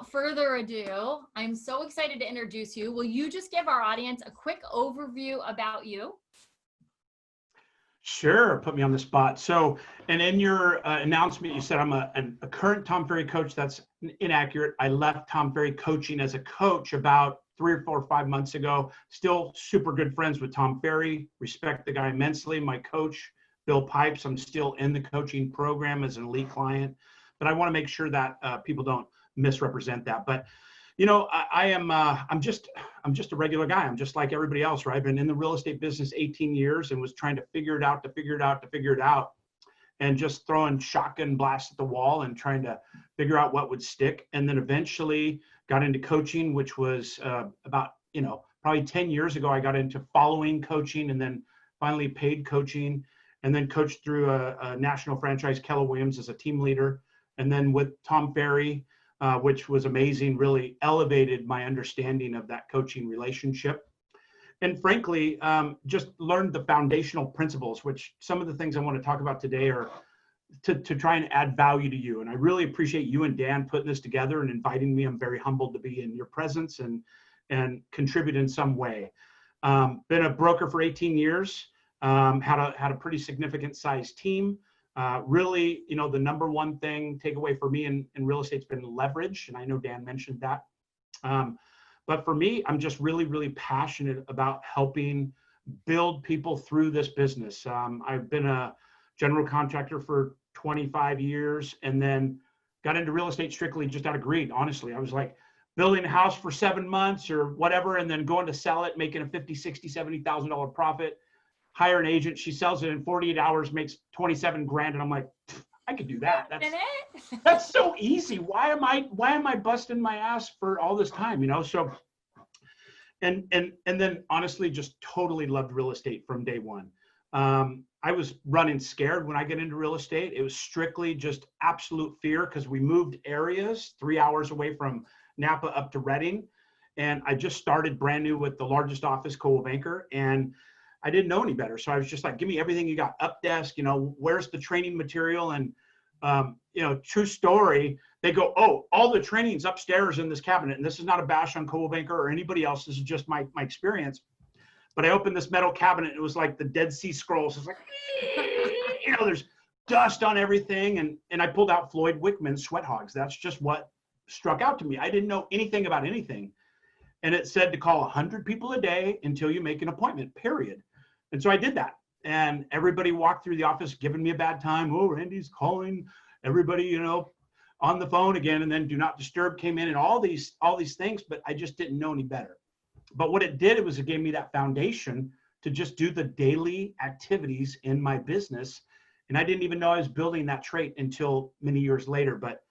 without further ado, I'm so excited to introduce you. Will you just give our audience a quick overview about you? Sure, put me on the spot. So, and in your announcement, you said I'm a current Tom Ferry coach. That's inaccurate. I left Tom Ferry coaching as a coach about 3 or 4 or 5 months ago. Still super good friends with Tom Ferry. Respect the guy immensely. My coach, Bill Pipes, I'm still in the coaching program as an elite client. But I want to make sure that people don't misrepresent that. But you know, I'm just a regular guy. I'm just like everybody else, right? I've been in the real estate business 18 years and was trying to figure it out, and just throwing shotgun blasts at the wall and trying to figure out what would stick. And then eventually got into coaching, which was about, probably 10 years ago. I got into following coaching and then finally paid coaching, and then coached through a national franchise, Keller Williams, as a team leader. And then with Tom Ferry, which was amazing, really elevated my understanding of that coaching relationship. And frankly, just learned the foundational principles, which some of the things I want to talk about today are to try and add value to you. And I really appreciate you and Dan putting this together and inviting me. I'm very humbled to be in your presence and contribute in some way. Been a broker for 18 years, had a pretty significant size team. Really, the number one takeaway for me in real estate's been leverage. And I know Dan mentioned that. But for me, I'm just really, really passionate about helping build people through this business. I've been a general contractor for 25 years and then got into real estate strictly just out of greed. Honestly, I was like building a house for 7 months or whatever, and then going to sell it, making a $50,000, $60,000, $70,000 profit. Hire an agent, she sells it in 48 hours, makes 27 grand, and I'm like, I could do that. That's so easy. Why am I busting my ass for all this time? So, and then honestly, just totally loved real estate from day one. I was running scared when I get into real estate. It was strictly just absolute fear because we moved areas 3 hours away from Napa up to Redding, and I just started brand new with the largest office, Coldwell Banker, and I didn't know any better. So I was just like, give me everything you got, up desk, where's the training material? And, true story, they go, oh, all the training's upstairs in this cabinet. And this is not a bash on Coldwell Banker or anybody else. This is just my experience. But I opened this metal cabinet. And it was like the Dead Sea Scrolls. It's like, there's dust on everything. And I pulled out Floyd Wickman's Sweat Hogs. That's just what struck out to me. I didn't know anything about anything. And it said to call 100 people a day until you make an appointment, period. And so I did that. And everybody walked through the office giving me a bad time. Oh, Randy's calling everybody, on the phone again. And then do not disturb came in and all these things, but I just didn't know any better. But what it did was it gave me that foundation to just do the daily activities in my business. And I didn't even know I was building that trait until many years later, but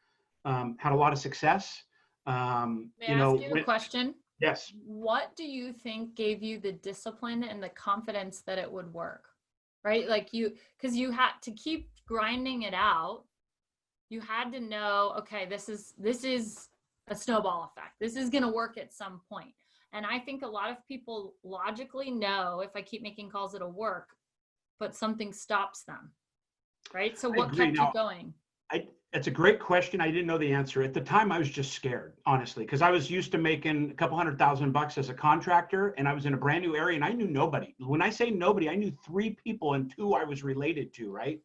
had a lot of success. May I ask you a question? Yes. What do you think gave you the discipline and the confidence that it would work? Right? Because you had to keep grinding it out. You had to know, okay, this is a snowball effect. This is going to work at some point. And I think a lot of people logically know if I keep making calls, it'll work, but something stops them. Right? So what kept you going? It's a great question. I didn't know the answer. At the time, I was just scared, honestly, because I was used to making a couple $100,000 as a contractor, and I was in a brand new area, and I knew nobody. When I say nobody, I knew 3 people and 2 I was related to, right?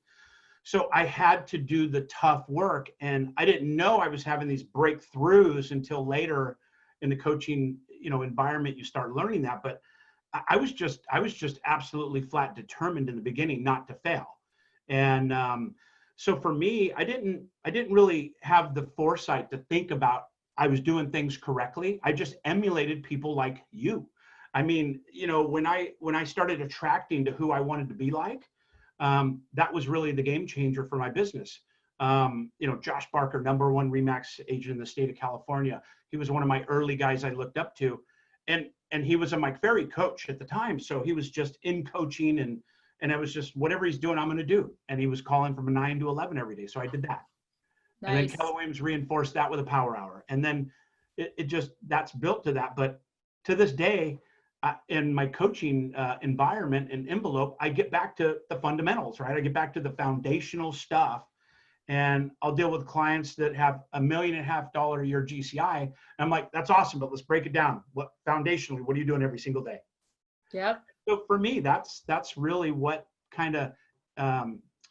So I had to do the tough work, and I didn't know I was having these breakthroughs until later in the coaching, environment. You start learning that, but I was just absolutely flat determined in the beginning not to fail, and so for me, I didn't really have the foresight to think about I was doing things correctly. I just emulated people like you. I mean, when I started attracting to who I wanted to be like, that was really the game changer for my business. Josh Barker, #1 RE/MAX agent in the state of California. He was one of my early guys I looked up to, and he was a Mike Ferry coach at the time. So he was just in coaching and I was just, whatever he's doing, I'm going to do. And he was calling from 9 to 11 every day. So I did that. Nice. And then Keller Williams reinforced that with a power hour. And then that's built to that. But to this day, in my coaching environment and envelope, I get back to the fundamentals, right? I get back to the foundational stuff. and I'll deal with clients that have $1.5 million a year GCI. And I'm like, that's awesome, but let's break it down. What foundationally, what are you doing every single day? Yep. So for me, that's really what kind of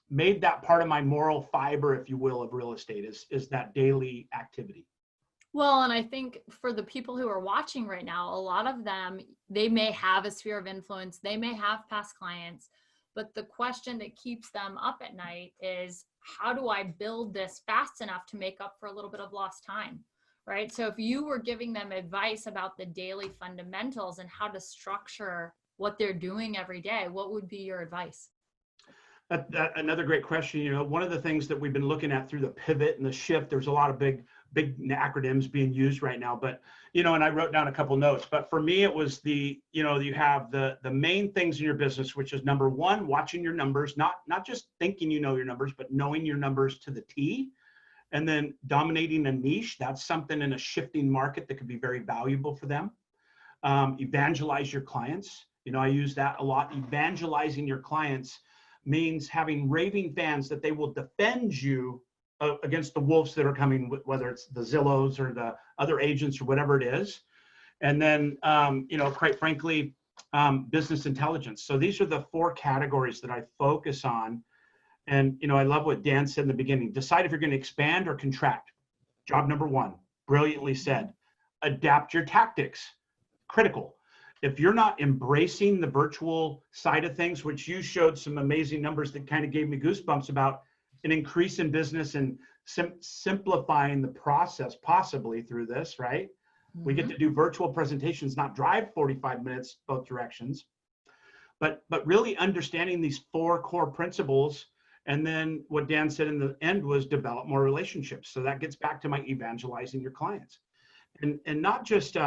made that part of my moral fiber, if you will, of real estate is that daily activity. Well, and I think for the people who are watching right now, a lot of them, they may have a sphere of influence, they may have past clients, but the question that keeps them up at night is, how do I build this fast enough to make up for a little bit of lost time, right? So if you were giving them advice about the daily fundamentals and how to structure what they're doing every day, what would be your advice? Another great question. You know, one of the things that we've been looking at through the pivot and the shift, there's a lot of big acronyms being used right now, but, you know, and I wrote down a couple notes, but for me, it was you have the main things in your business, which is number one, watching your numbers, not just thinking you know your numbers, but knowing your numbers to the T, and then dominating a niche. That's something in a shifting market that could be very valuable for them. Evangelize your clients. You know, I use that a lot. Evangelizing your clients means having raving fans that they will defend you against the wolves that are coming, whether it's the Zillows or the other agents or whatever it is. And then, you know, quite frankly, business intelligence. So these are the 4 categories that I focus on. And, you know, I love what Dan said in the beginning. Decide if you're going to expand or contract. Job number 1, brilliantly said. Adapt your tactics. Critical. If you're not embracing the virtual side of things, which you showed some amazing numbers that kind of gave me goosebumps about an increase in business and simplifying the process possibly through this, right? Mm-hmm. We get to do virtual presentations, not drive 45 minutes both directions, but really understanding these 4 core principles. And then what Dan said in the end was develop more relationships. So that gets back to my evangelizing your clients, and not just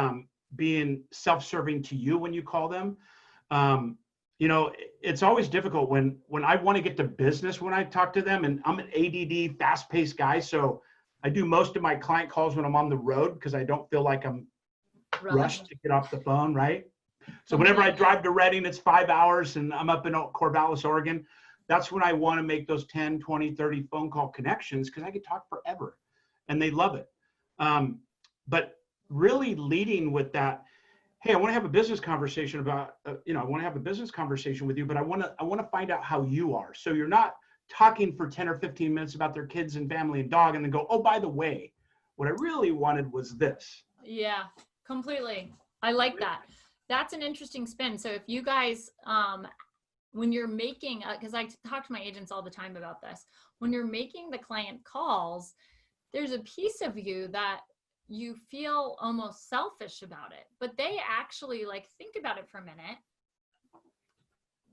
being self-serving to you when you call them. You know, it's always difficult when I want to get to business when I talk to them, and I'm an ADD, fast-paced guy. So I do most of my client calls when I'm on the road because I don't feel like I'm rushed to get off the phone, right? So whenever I drive to Redding, it's 5 hours and I'm up in Corvallis, Oregon. That's when I want to make those 10, 20, 30 phone call connections because I could talk forever and they love it. But really leading with that, hey, I want to have a business conversation about, you know, I want to have a business conversation with you, but I want to find out how you are. So you're not talking for 10 or 15 minutes about their kids and family and dog and then go, oh, by the way, what I really wanted was this. Yeah, completely. I like that. That's an interesting spin. So if you guys, when you're making, because I talk to my agents all the time about this, when you're making the client calls, there's a piece of you that you feel almost selfish about it, but they actually, like, think about it for a minute.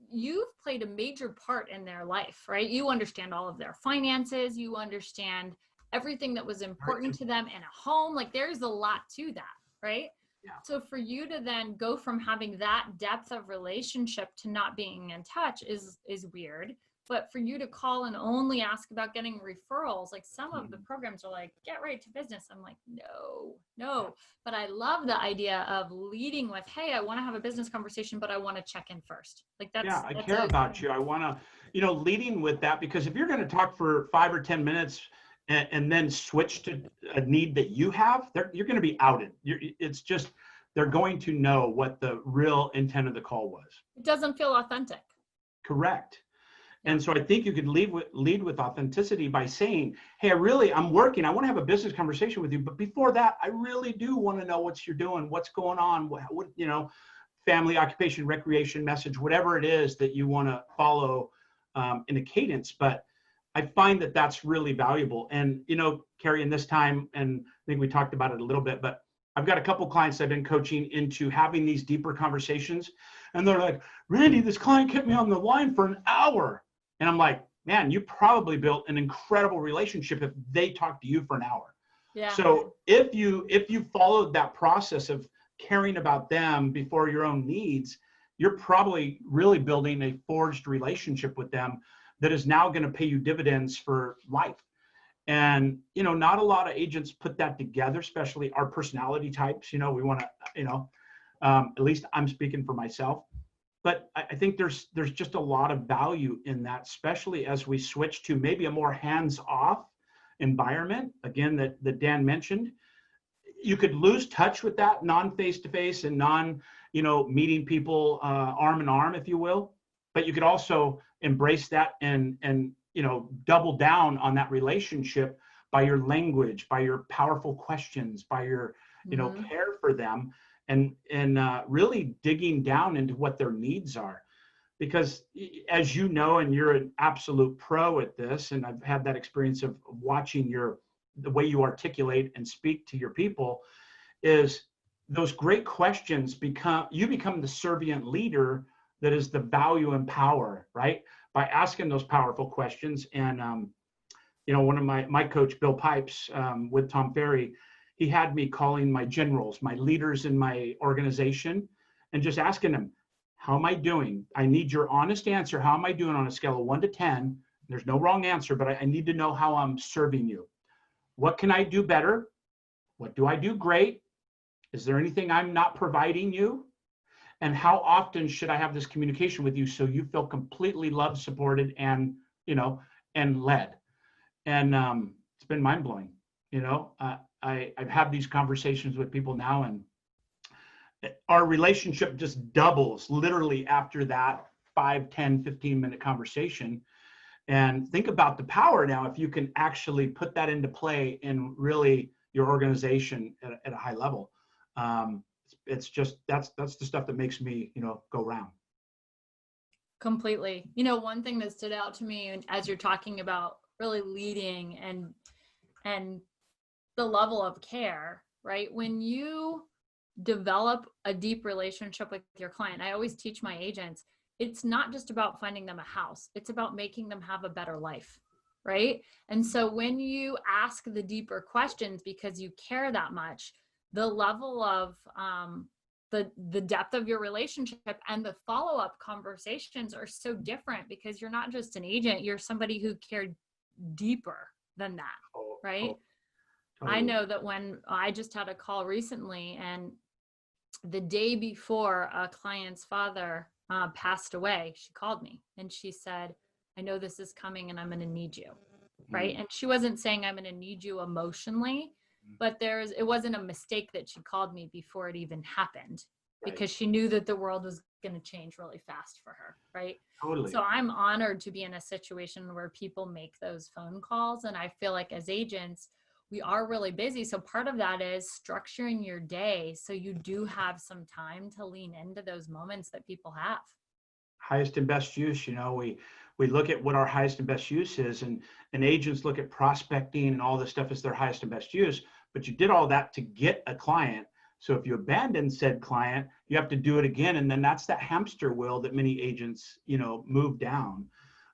You've played a major part in their life, right? You understand all of their finances. You understand everything that was important to them in a home. Like, there's a lot to that, right? Yeah. So for you to then go from having that depth of relationship to not being in touch is weird. But for you to call and only ask about getting referrals, like some of the programs are like, get right to business. I'm like, no. But I love the idea of leading with, hey, I want to have a business conversation, but I want to check in first. Like that's, yeah, I care about you. I want to, you know, leading with that, because if you're going to talk for 5 or 10 minutes and then switch to a need that you have, you're going to be outed. It's just, they're going to know what the real intent of the call was. It doesn't feel authentic. Correct. And so I think you could lead with authenticity by saying, hey, I'm working. I want to have a business conversation with you. But before that, I really do want to know what you're doing, what's going on, what you know, family, occupation, recreation, message, whatever it is that you want to follow in a cadence. But I find that that's really valuable. And, you know, Keri, in this time, and I think we talked about it a little bit, but I've got a couple clients I've been coaching into having these deeper conversations. And they're like, Randy, this client kept me on the line for an hour. And I'm like, man, you probably built an incredible relationship if they talked to you for an hour. Yeah. So if you followed that process of caring about them before your own needs, you're probably really building a forged relationship with them that is now going to pay you dividends for life. And, you know, not a lot of agents put that together, especially our personality types. You know, we want to, you know, at least I'm speaking for myself. But I think there's just a lot of value in that, especially as we switch to maybe a more hands-off environment, again, that Dan mentioned. You could lose touch with that non-face-to-face and meeting people arm in arm, if you will. But you could also embrace that and double down on that relationship by your language, by your powerful questions, by your care for them, and really digging down into what their needs are. Because as you know, and you're an absolute pro at this, and I've had that experience of watching the way you articulate and speak to your people, is those great questions become the servant leader that is the value and power, right? By asking those powerful questions. And one of my coach, Bill Pipes, with Tom Ferry, he had me calling my generals, my leaders in my organization, and just asking them, how am I doing? I need your honest answer. How am I doing on a scale of 1 to 10? There's no wrong answer, but I need to know how I'm serving you. What can I do better? What do I do great? Is there anything I'm not providing you? And how often should I have this communication with you so you feel completely loved, supported, and led? And it's been mind-blowing. I've had these conversations with people now, and our relationship just doubles literally after that 5, 10, 15-minute conversation. And think about the power now if you can actually put that into play in really your organization at a high level. It's just that's the stuff that makes me go round. Completely. One thing that stood out to me as you're talking about really leading and the level of care, right? When you develop a deep relationship with your client, I always teach my agents, it's not just about finding them a house, it's about making them have a better life, right? And so when you ask the deeper questions because you care that much, the level of the depth of your relationship and the follow-up conversations are so different, because you're not just an agent, you're somebody who cared deeper than that, right? Totally. I know that when I just had a call recently, and the day before a client's father passed away, she called me and she said, I know this is coming and I'm going to need you. Right. And she wasn't saying I'm going to need you emotionally, but it wasn't a mistake that she called me before it even happened, because she knew that the world was going to change really fast for her. Right. Totally. So I'm honored to be in a situation where people make those phone calls. And I feel like as agents, we are really busy. So part of that is structuring your day so you do have some time to lean into those moments that people have. Highest and best use, we look at what our highest and best use is, and agents look at prospecting and all this stuff as their highest and best use, but you did all that to get a client. So if you abandon said client, you have to do it again. And then that's that hamster wheel that many agents, move down.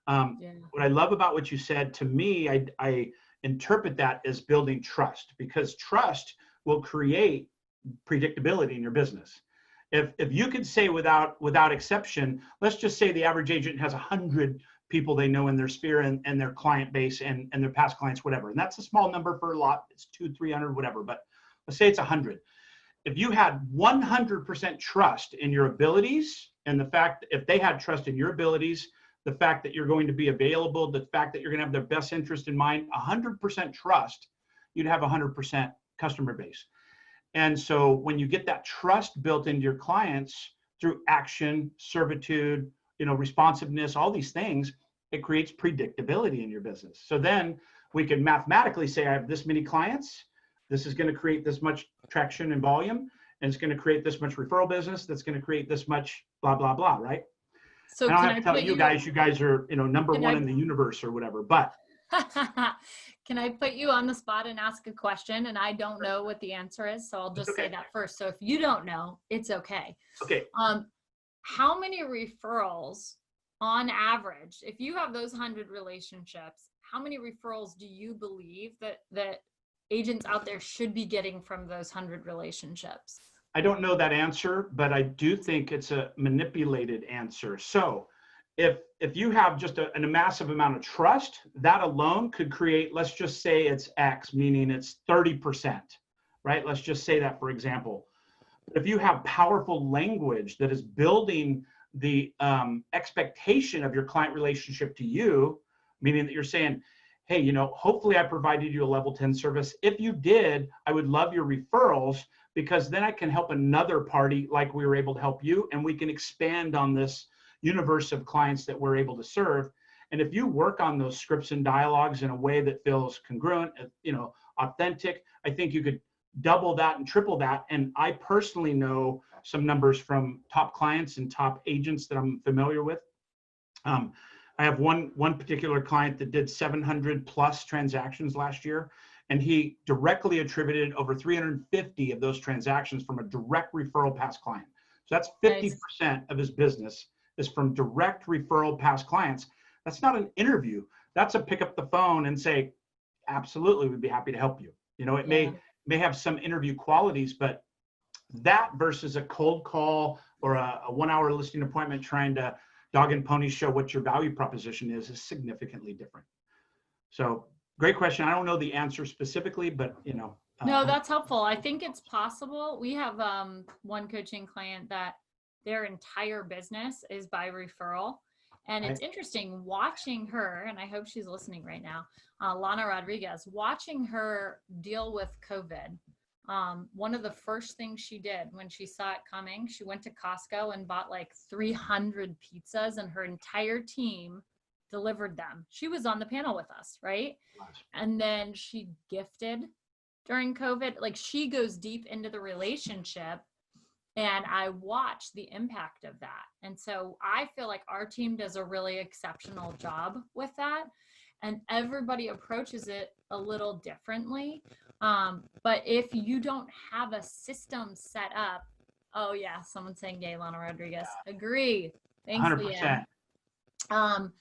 What I love about what you said, to me, I interpret that as building trust, because trust will create predictability in your business. If you could say without exception, let's just say the average agent has 100 people they know in their sphere and their client base and their past clients, whatever. And that's a small number for a lot. It's 200, 300, whatever. But let's say it's 100. If you had 100% trust in your abilities, and the fact, if they had trust in your abilities, the fact that you're going to be available, the fact that you're going to have their best interest in mind, 100% trust, you'd have 100% customer base. And so when you get that trust built into your clients through action, servitude, responsiveness, all these things, it creates predictability in your business. So then we can mathematically say, I have this many clients, this is going to create this much traction and volume, and it's going to create this much referral business, that's going to create this much blah, blah, blah, right? So I don't have to tell you guys are, number one in the universe or whatever, but. Can I put you on the spot and ask a question? And I don't know what the answer is, so I'll just say that first. So if you don't know, it's okay. Okay. How many referrals on average, if you have those 100 relationships, how many referrals do you believe that agents out there should be getting from those 100 relationships? I don't know that answer, but I do think it's a manipulated answer. So if you have just a massive amount of trust, that alone could create, let's just say it's X, meaning it's 30%, right? Let's just say that, for example. If you have powerful language that is building expectation of your client relationship to you, meaning that you're saying, hey, you know, hopefully I provided you a level 10 service. If you did, I would love your referrals, because then I can help another party like we were able to help you, and we can expand on this universe of clients that we're able to serve. And if you work on those scripts and dialogues in a way that feels congruent, you know, authentic, I think you could double that and triple that. And I personally know some numbers from top clients and top agents that I'm familiar with. I have one particular client that did 700 plus transactions last year, and he directly attributed over 350 of those transactions from a direct referral past client. So that's 50% of his business is from direct referral past clients. That's not an interview. That's a pick up the phone and say, absolutely, we'd be happy to help you. You know, it may have some interview qualities, but that versus a cold call or a 1 hour listing appointment trying to dog and pony show what your value proposition is significantly different. So great question. I don't know the answer specifically, but you know. No, that's helpful. I think it's possible. We have one coaching client that their entire business is by referral. And it's interesting watching her, and I hope she's listening right now, Lana Rodriguez, watching her deal with COVID. One of the first things she did when she saw it coming, she went to Costco and bought like 300 pizzas, and her entire team delivered them. She was on the panel with us, right? And then she gifted during COVID. Like, she goes deep into the relationship, and I watch the impact of that. And so I feel like our team does a really exceptional job with that. And everybody approaches it a little differently. But if you don't have a system set up, oh yeah, someone's saying yay, Lana Rodriguez. Agree. Thanks, 100%. Leanne.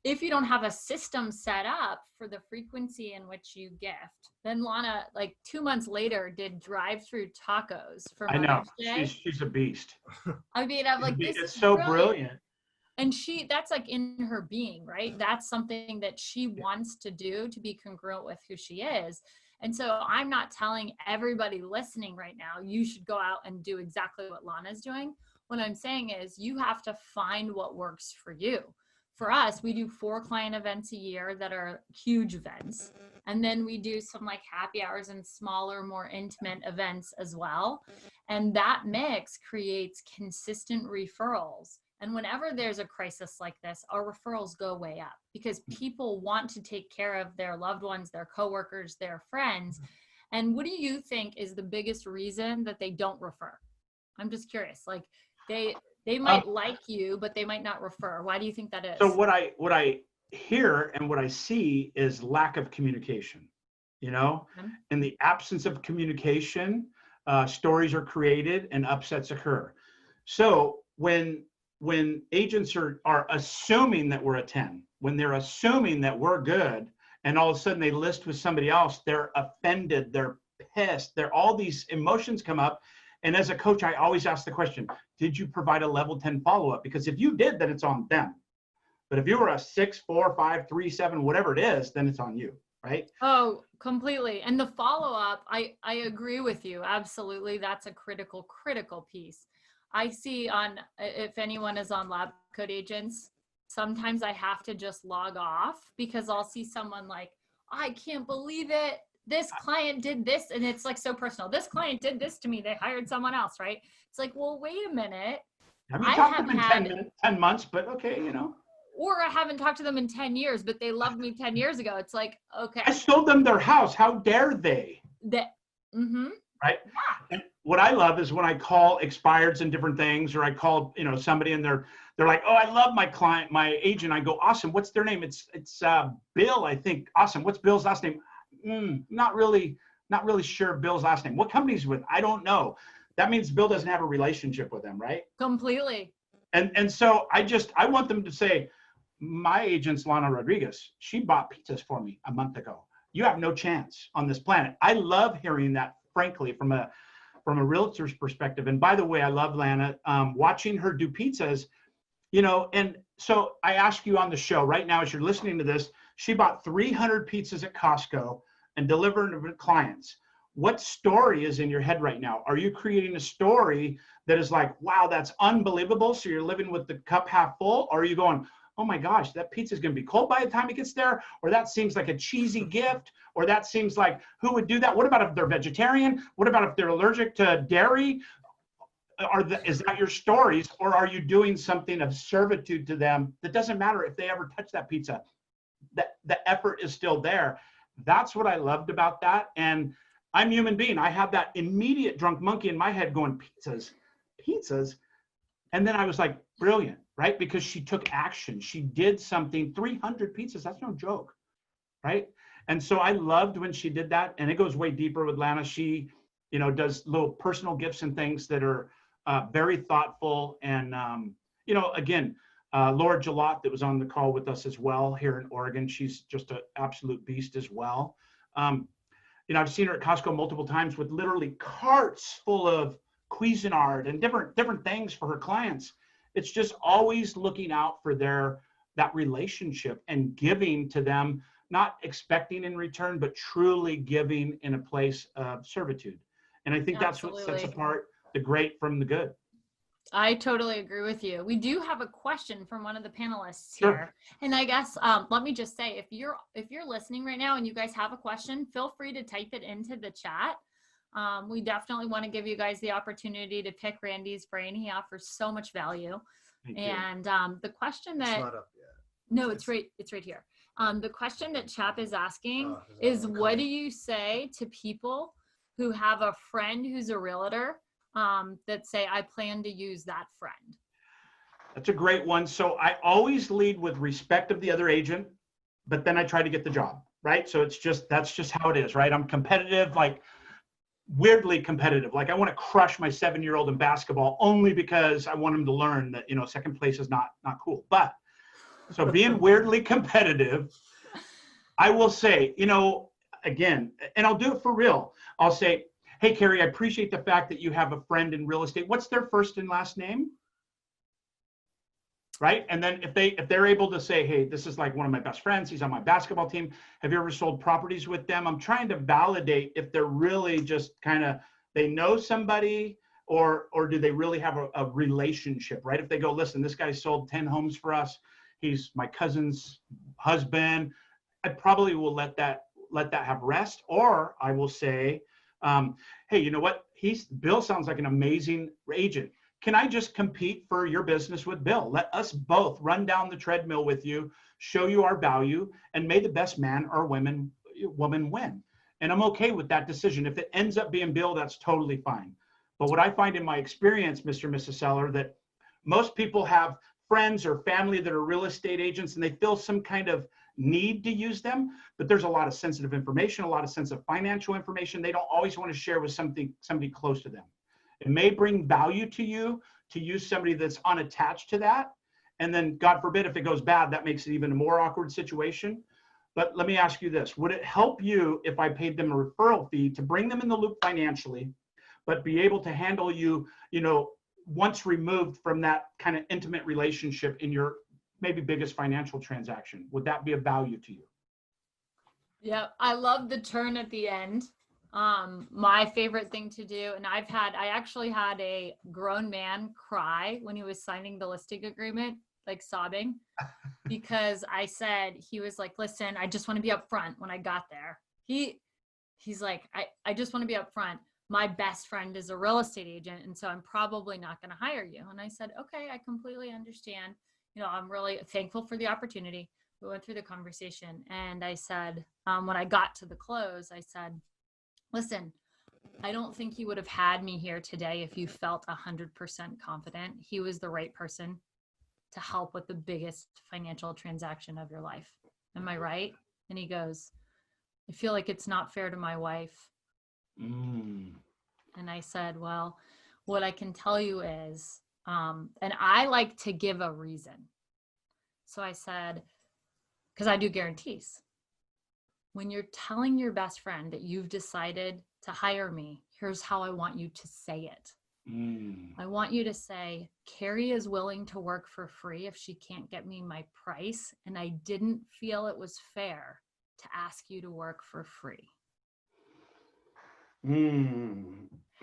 If you don't have a system set up for the frequency in which you gift, then Lana, like 2 months later, did drive-through tacos for Mother's Day. She's a beast. I mean, I'm like, this it's is so brilliant. And that's like in her being, right? That's something that she wants to do to be congruent with who she is. And so I'm not telling everybody listening right now, you should go out and do exactly what Lana's doing. What I'm saying is you have to find what works for you. For us, we do 4 client events a year that are huge events. And then we do some like happy hours and smaller, more intimate events as well. And that mix creates consistent referrals. And whenever there's a crisis like this, our referrals go way up because people want to take care of their loved ones, their coworkers, their friends. And what do you think is the biggest reason that they don't refer? I'm just curious. Like they might like you, but they might not refer. Why do you think that is? So what I hear and what I see is lack of communication. You know, in the absence of communication, stories are created and upsets occur. So when agents are assuming that we're a 10, when they're assuming that we're good, and all of a sudden they list with somebody else, they're offended, they're pissed, all these emotions come up. And as a coach, I always ask the question, did you provide a level 10 follow-up? Because if you did, then it's on them. But if you were a 6, 4, 5, 3, 7, whatever it is, then it's on you, right? Oh, completely. And the follow-up, I agree with you. Absolutely. That's a critical piece. I see if anyone is on Lab Code Agents, sometimes I have to just log off because I'll see someone like, I can't believe it. This client did this. And it's like so personal. This client did this to me. They hired someone else, right? It's like, well, wait a minute. Have you talked to them in 10 months, but okay, you know. Or I haven't talked to them in 10 years, but they loved me 10 years ago. It's like, okay. I sold them their house. How dare they? Right? Yeah. And what I love is when I call expireds and different things, or I call, you know, somebody and they're like, oh, I love my client, my agent. I go, awesome. What's their name? It's Bill, I think. Awesome. What's Bill's last name? Not really sure Bill's last name. What company he's with? I don't know. That means Bill doesn't have a relationship with them, right? Completely. And so I want them to say, my agent's Lana Rodriguez. She bought pizzas for me a month ago. You have no chance on this planet. I love hearing that, frankly, from a realtor's perspective. And by the way, I love Lana. Watching her do pizzas, you know, and so I ask you on the show right now, as you're listening to this, she bought 300 pizzas at Costco and delivered them to clients. what story is in your head right now? Are you creating a story that is like, wow, that's unbelievable, so you're living with the cup half full? Or are you going, oh my gosh, that pizza is going to be cold by the time it gets there? Or that seems like a cheesy gift? Or that seems like, who would do that? What about if they're vegetarian? What about if they're allergic to dairy? Is that your stories? Or are you doing something of servitude to them that doesn't matter if they ever touch that pizza? The effort is still there. That's what I loved about that. And I'm a human being. I have that immediate drunk monkey in my head going, pizzas. And then I was like, brilliant, right? Because she took action. She did something. 300 pizzas, that's no joke, right? And so I loved when she did that. And it goes way deeper with Lana. She, does little personal gifts and things that are very thoughtful. And, again, Laura Jalot that was on the call with us as well here in Oregon. She's just an absolute beast as well. I've seen her at Costco multiple times with literally carts full of Cuisinart and different things for her clients. It's just always looking out for that relationship and giving to them, not expecting in return, but truly giving in a place of servitude. And I think that's what sets apart the great from the good. I totally agree with you. We do have a question from one of the panelists Sure. here. And I guess, let me just say, if you're listening right now and you guys have a question, feel free to type it into the chat. We definitely want to give you guys the opportunity to pick Randy's brain. He offers so much value. And the question that— It's not up yet. No, it's right here. The question that Chap is asking is, what do you say to people who have a friend who's a realtor that say, I plan to use that friend? That's a great one. So I always lead with respect of the other agent, but then I try to get the job, right? So that's just how it is, right? I'm competitive, like weirdly competitive. Like I want to crush my 7-year-old in basketball only because I want him to learn that, second place is not cool. But so being weirdly competitive, I will say, again, and I'll do it for real. I'll say, hey, Keri, I appreciate the fact that you have a friend in real estate. What's their first and last name? Right? And then if they're able to say, hey, this is like one of my best friends, he's on my basketball team. Have you ever sold properties with them? I'm trying to validate if they're really just kind of, they know somebody or do they really have a relationship, right? If they go, listen, this guy sold 10 homes for us. He's my cousin's husband. I probably will let that have rest. Or I will say, hey, you know what? Bill sounds like an amazing agent. Can I just compete for your business with Bill? Let us both run down the treadmill with you, show you our value, and may the best man or woman win. And I'm okay with that decision. If it ends up being Bill, that's totally fine. But what I find in my experience, Mr. and Mrs. Seller, that most people have friends or family that are real estate agents and they feel some kind of need to use them, but there's a lot of sensitive information, a lot of sensitive financial information they don't always want to share with somebody close to them. It may bring value to you to use somebody that's unattached to that. And then God forbid, if it goes bad, that makes it even a more awkward situation. But let me ask you this. Would it help you if I paid them a referral fee to bring them in the loop financially, but be able to handle you, once removed from that kind of intimate relationship in your maybe biggest financial transaction? Would that be of value to you? Yeah, I love the turn at the end. My favorite thing to do, and I actually had a grown man cry when he was signing the listing agreement, like sobbing, because I said, he was like, listen, I just want to be upfront. When I got there, he's like, I just want to be upfront. My best friend is a real estate agent, and so I'm probably not going to hire you. And I said, okay, I completely understand. I'm really thankful for the opportunity. We went through the conversation, and I said, when I got to the close, I said, listen, I don't think you would have had me here today if you felt 100% confident he was the right person to help with the biggest financial transaction of your life. Am I right? And he goes, I feel like it's not fair to my wife. And I said, well, what I can tell you is, and I like to give a reason. So I said, because I do guarantees. When you're telling your best friend that you've decided to hire me, here's how I want you to say it. I want you to say, Keri is willing to work for free if she can't get me my price, and I didn't feel it was fair to ask you to work for free. Mm.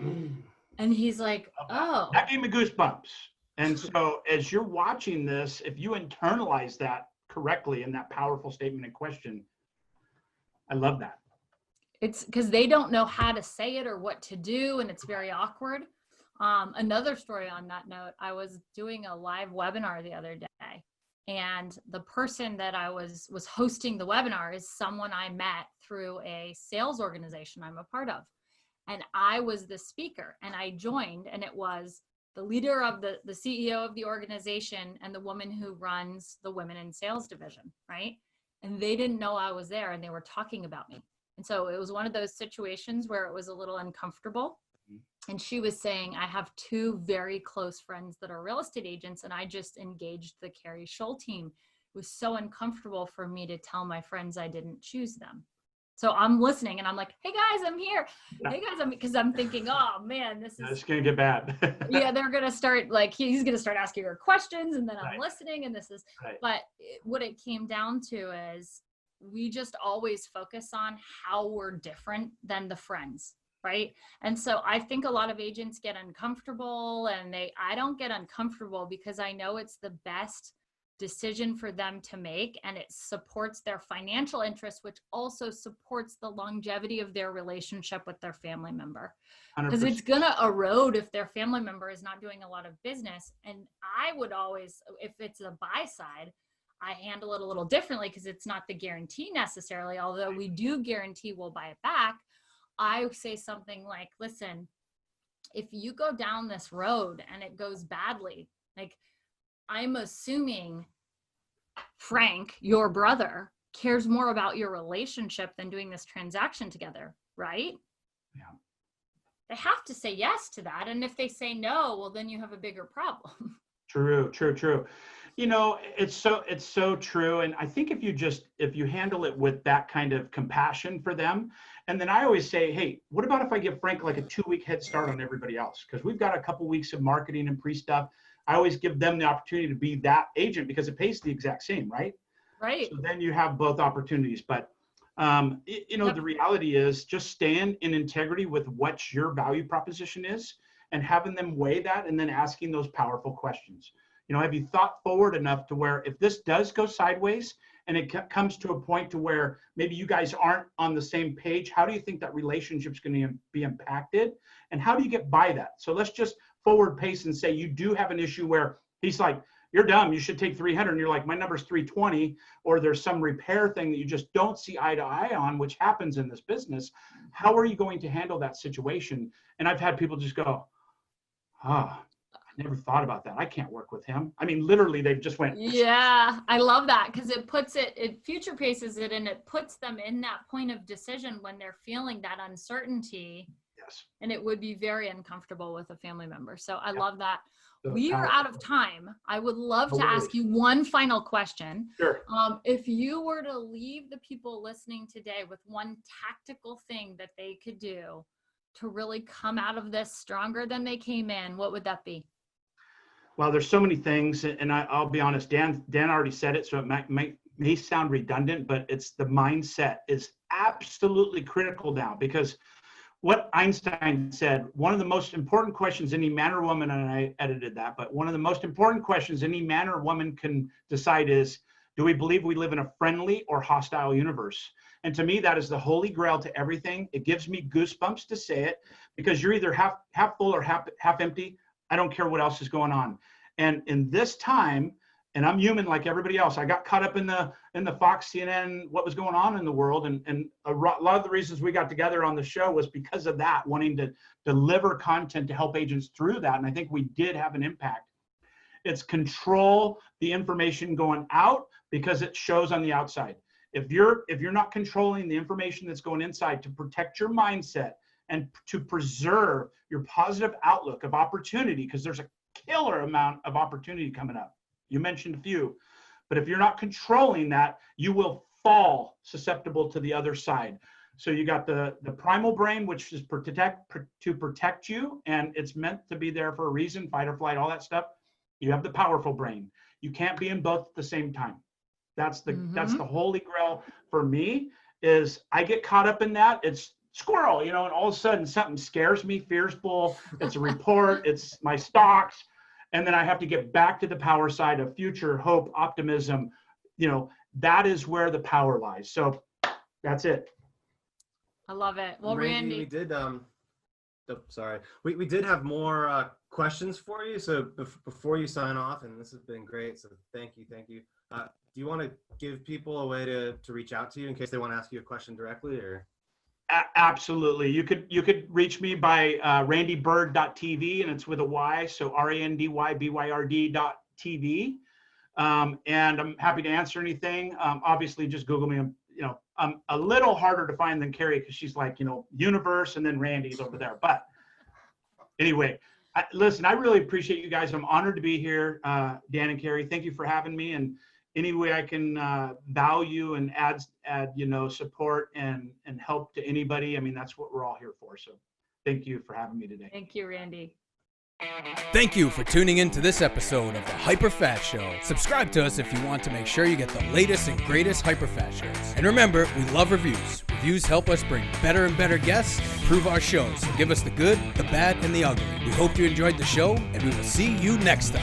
Mm. And he's like, oh. That gave me goosebumps. And so as you're watching this, if you internalize that correctly in that powerful statement and question, I love that. It's because they don't know how to say it or what to do, and it's very awkward. Another story on that note, I was doing a live webinar the other day, and the person that I was hosting the webinar is someone I met through a sales organization I'm a part of. And I was the speaker, and I joined, and it was the leader of the CEO of the organization and the woman who runs the women in sales division, right? And they didn't know I was there, and they were talking about me. And so it was one of those situations where it was a little uncomfortable. And she was saying, I have two very close friends that are real estate agents, and I just engaged the Keri Shull team. It was so uncomfortable for me to tell my friends I didn't choose them. So I'm listening and I'm like, hey guys, I'm here. Hey guys, because I'm thinking, oh man, this is it's gonna get bad. Yeah, they're gonna start, like, he's gonna start asking her questions, and then I'm listening, and this is but what it came down to is we just always focus on how we're different than the friends, right? And so I think a lot of agents get uncomfortable, and I don't get uncomfortable because I know it's the best decision for them to make, and it supports their financial interests, which also supports the longevity of their relationship with their family member. Because it's going to erode if their family member is not doing a lot of business. And I would always, if it's a buy side, I handle it a little differently because it's not the guarantee necessarily, although we do guarantee we'll buy it back. I say something like, listen, if you go down this road and it goes badly, like, I'm assuming Frank, your brother, cares more about your relationship than doing this transaction together, right? Yeah. They have to say yes to that. And if they say no, well, then you have a bigger problem. True. You know, it's so true. And I think if you handle it with that kind of compassion for them, and then I always say, hey, what about if I give Frank like a 2-week head start on everybody else? Because we've got a couple weeks of marketing and pre-stuff. I always give them the opportunity to be that agent because it pays the exact same, right? Right. So then you have both opportunities. But, the reality is just stand in integrity with what your value proposition is and having them weigh that and then asking those powerful questions. You know, have you thought forward enough to where if this does go sideways and it comes to a point to where maybe you guys aren't on the same page, how do you think that relationship's going to be impacted? And how do you get by that? So let's just forward pace and say you do have an issue where he's like, you're dumb, you should take 300, and you're like, my number's 320, or there's some repair thing that you just don't see eye to eye on, which happens in this business. How are you going to handle that situation? And I've had people just go, I never thought about that. I can't work with him. I mean, literally, they've just went. Yeah, I love that because it future paces it, and it puts them in that point of decision when they're feeling that uncertainty. Yes. And it would be very uncomfortable with a family member. So I love that. So we are out of time. I would love to ask you one final question. Sure. If you were to leave the people listening today with one tactical thing that they could do to really come out of this stronger than they came in, what would that be? Well, there's so many things, and I'll be honest, Dan already said it, so it may sound redundant, but it's the mindset is absolutely critical now, because what Einstein said, one of the most important questions any man or woman, and I edited that, but one of the most important questions any man or woman can decide is, do we believe we live in a friendly or hostile universe? And to me, that is the holy grail to everything. It gives me goosebumps to say it, because you're either half full or half empty. I don't care what else is going on. And in this time, and I'm human like everybody else, I got caught up in the Fox, CNN, what was going on in the world. And a lot of the reasons we got together on the show was because of that, wanting to deliver content to help agents through that. And I think we did have an impact. It's control the information going out because it shows on the outside. If you're not controlling the information that's going inside to protect your mindset and to preserve your positive outlook of opportunity, because there's a killer amount of opportunity coming up. You mentioned a few, but if you're not controlling that, you will fall susceptible to the other side. So you got the primal brain, which is to protect you, and it's meant to be there for a reason, fight or flight, all that stuff. You have the powerful brain. You can't be in both at the same time. That's the holy grail for me. Is I get caught up in that. It's squirrel, and all of a sudden something scares me, fears bull, it's a report, it's my stocks. And then I have to get back to the power side of future, hope, optimism. That is where the power lies. So that's it. I love it. Well, Randy, we did, sorry. We did have more questions for you. So before you sign off, and this has been great. So thank you. Do you want to give people a way to reach out to you in case they want to ask you a question directly, or? Absolutely. You could reach me by randybyrd.tv, and it's with a Y. So RANDYBYRD.tv. And I'm happy to answer anything. Obviously just Google me. I'm a little harder to find than Keri, because she's like, universe, and then Randy's over there. But anyway, listen, I really appreciate you guys. I'm honored to be here. Dan and Keri, thank you for having me. And any way I can value and add support and help to anybody, I mean, that's what we're all here for. So thank you for having me today. Thank you, Randy. Thank you for tuning in to this episode of the HyperFast Show. Subscribe to us if you want to make sure you get the latest and greatest HyperFast shows. And remember, we love reviews. Reviews help us bring better and better guests and improve our shows. So give us the good, the bad, and the ugly. We hope you enjoyed the show, and we will see you next time.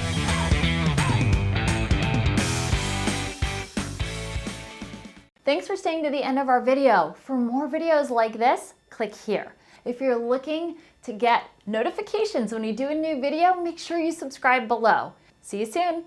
Thanks for staying to the end of our video. For more videos like this, click here. If you're looking to get notifications when we do a new video, make sure you subscribe below. See you soon.